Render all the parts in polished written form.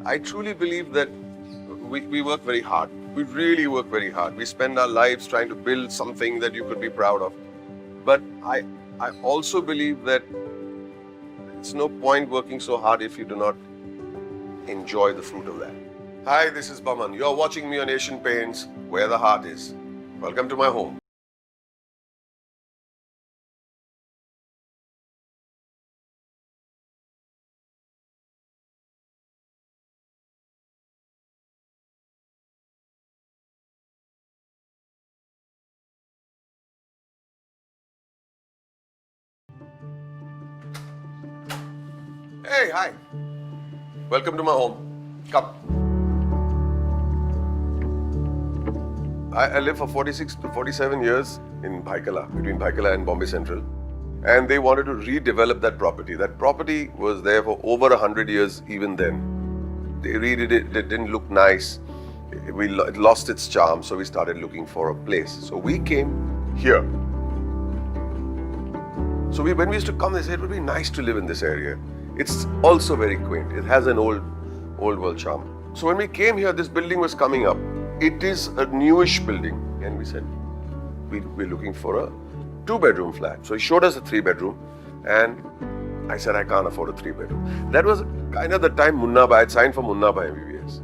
I truly believe that we work very hard. We really work very hard. We spend our lives trying to build something that you could be proud of. But I also believe that it's no point working so hard if you do not enjoy the fruit of that. Hi, this is Boman. You're watching me on Asian Paints, where the heart is. Welcome to my home. Hey, hi. Welcome to my home. Come. I lived for 46 to 47 years in Bhaikala, between Bhaikala and Bombay Central. And they wanted to redevelop that property. That property was there for over 100 years even then. They redid it, it didn't look nice. It lost its charm, so we started looking for a place. So we came here. So when we used to come, they said it would be nice to live in this area. It's also very quaint. It has an old world charm. So when we came here, this building was coming up. It is a newish building. And we said, we're looking for a 2-bedroom flat. So he showed us a 3-bedroom. And I said, I can't afford a 3-bedroom. That was kind of the time Munna Bhai had signed for Munna Bhai MBBS.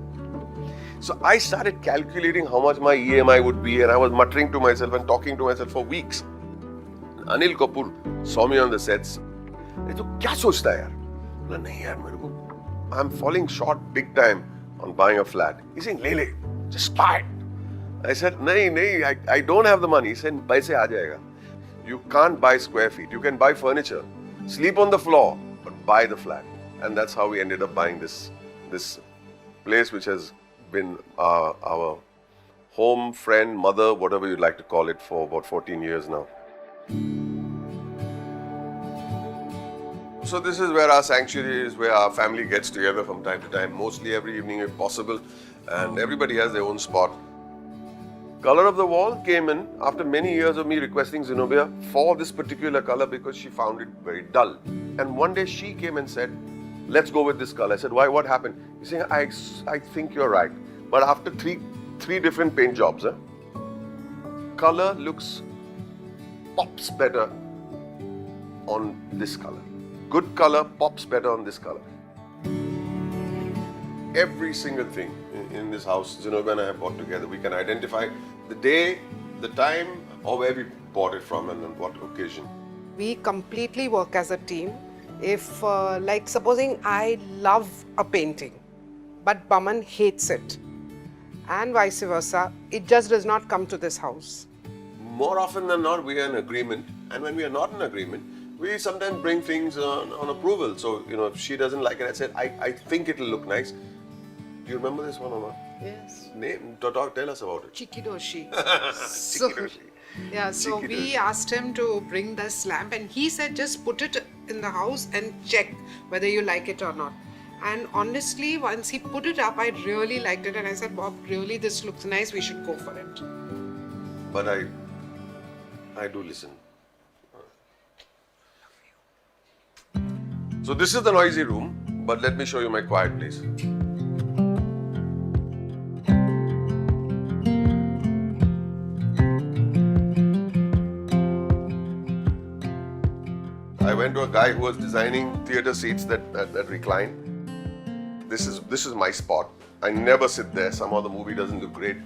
So I started calculating how much my EMI would be. And I was muttering to myself and talking to myself for weeks. Anil Kapoor saw me on the sets. "Tu kya sochta hai yaar?" "Nahi yaar, mere ko, I'm falling short big time on buying a flat." He's saying, "Le, just buy it." I said, "Nahi, I don't have the money." He said, "Paise aa jayega." You can't buy square feet. You can buy furniture, sleep on the floor, but buy the flat. And that's how we ended up buying this place, which has been our home, friend, mother, whatever you'd like to call it, for about 14 years now. So this is where our sanctuary is, where our family gets together from time to time, mostly every evening if possible, and everybody has their own spot. Color of the wall came in after many years of me requesting Zenobia for this particular color because she found it very dull. And one day she came and said, "Let's go with this color." I said, "Why? What happened?" He's saying, I think you're right. But after three different paint jobs, color pops better on this color. Good color pops better on this color. Every single thing in this house, Zenobia and I have bought together. We can identify the day, the time, or where we bought it from and on what occasion. We completely work as a team. If, like, supposing I love a painting, but Boman hates it, and vice versa, it just does not come to this house. More often than not, we are in agreement. And when we are not in agreement, we sometimes bring things on approval. So, if she doesn't like it, I said, I think it'll look nice. Do you remember this one or not? Yes. Tell us about it. Chikidoshi. Chikidoshi. Yeah, so we asked him to bring this lamp and he said just put it in the house and check whether you like it or not. And honestly, once he put it up, I really liked it and I said, "Bob, really this looks nice, we should go for it." But I do listen. So this is the noisy room, but let me show you my quiet place. I went to a guy who was designing theatre seats that recline. This is my spot. I never sit there. Somehow the movie doesn't look great.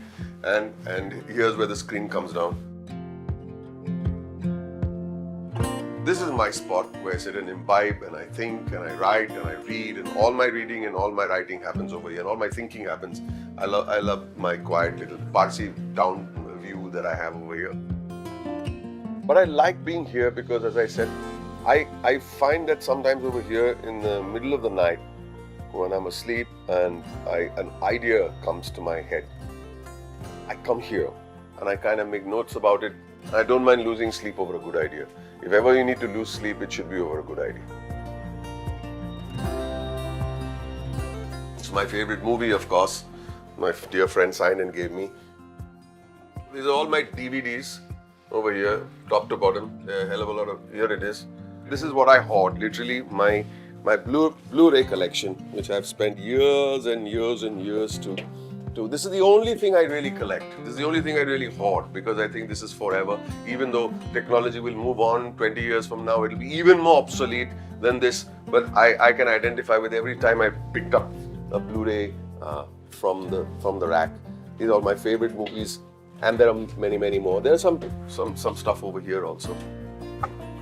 And here's where the screen comes down. This is my spot where I sit and imbibe and I think and I write and I read, and all my reading and all my writing happens over here and all my thinking happens. I love my quiet little Parsi town view that I have over here. But I like being here because, as I said, I find that sometimes over here in the middle of the night when I'm asleep and an idea comes to my head, I come here and I kind of make notes about it. I don't mind losing sleep over a good idea. If ever you need to lose sleep, it should be over a good idea. It's my favorite movie, of course. My dear friend signed and gave me. These are all my DVDs over here, top to bottom. There are a hell of a lot of, here it is. This is what I hoard, literally my my Blu-ray collection, which I've spent years and years and years to. This is the only thing I really collect. This is the only thing I really hoard because I think this is forever. Even though technology will move on 20 years from now, it'll be even more obsolete than this. But I can identify with every time I picked up a Blu-ray from the rack. These are my favorite movies, and there are many more. There's some stuff over here also.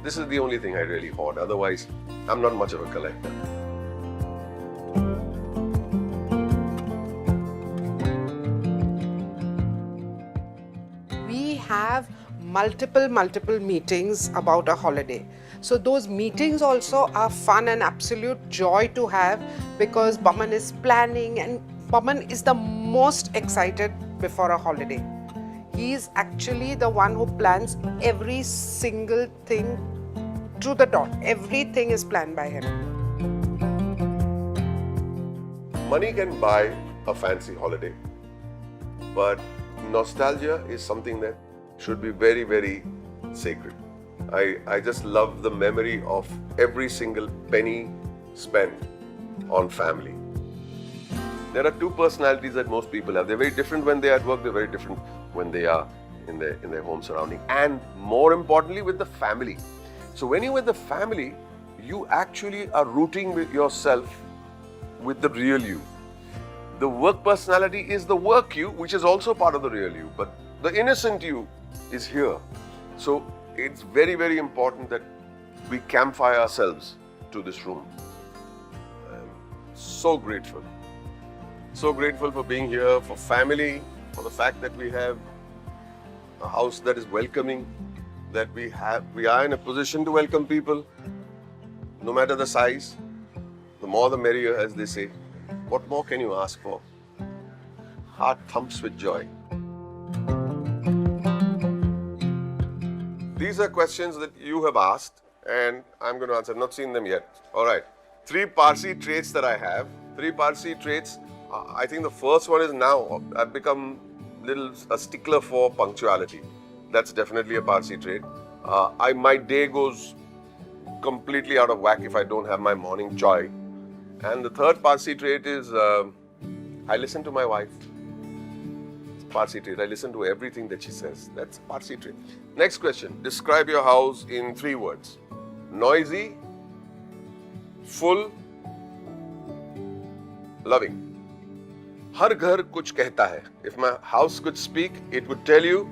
This is the only thing I really hoard. Otherwise, I'm not much of a collector. We have multiple meetings about a holiday. So those meetings also are fun and absolute joy to have because Boman is planning, and Boman is the most excited before a holiday. He is actually the one who plans every single thing to the dot. Everything is planned by him. Money can buy a fancy holiday, but nostalgia is something that should be very sacred. I just love the memory of every single penny spent on family. There are two personalities that most people have. They're very different when they're at work, they're very different when they are in their home surrounding, and more importantly with the family. So when you're with the family, you actually are rooting with yourself with the real you. The work personality is the work you, which is also part of the real you, but the innocent you is here. So it's very important that we campfire ourselves to this room. I'm so grateful for being here, for family, for the fact that we have a house that is welcoming, that we are in a position to welcome people, no matter the size. The more the merrier, as they say. What more can you ask for? Heart thumps with joy. These are questions that you have asked, and I'm going to answer. I've not seen them yet. All right. 3 Parsi traits that I have. 3 Parsi traits. I think the first one is now I've become a stickler for punctuality. That's definitely a Parsi trait. My day goes completely out of whack if I don't have my morning chai. And the third Parsi trait is I listen to my wife. It's a Parsi trait. I listen to everything that she says. That's a Parsi trait. Next question. Describe your house in 3 words. Noisy, full, loving. हर घर कुछ कहता है. If my house could speak, it would tell you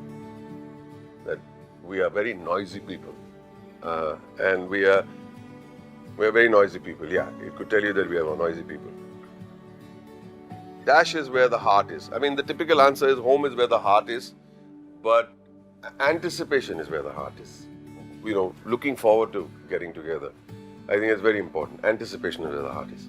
that we are very noisy people. And we are very noisy people. Yeah, it could tell you that we are noisy people. Dash is where the heart is. I mean, the typical answer is home is where the heart is, but anticipation is where the heart is. You know, looking forward to getting together. I think it's very important. Anticipation is where the heart is.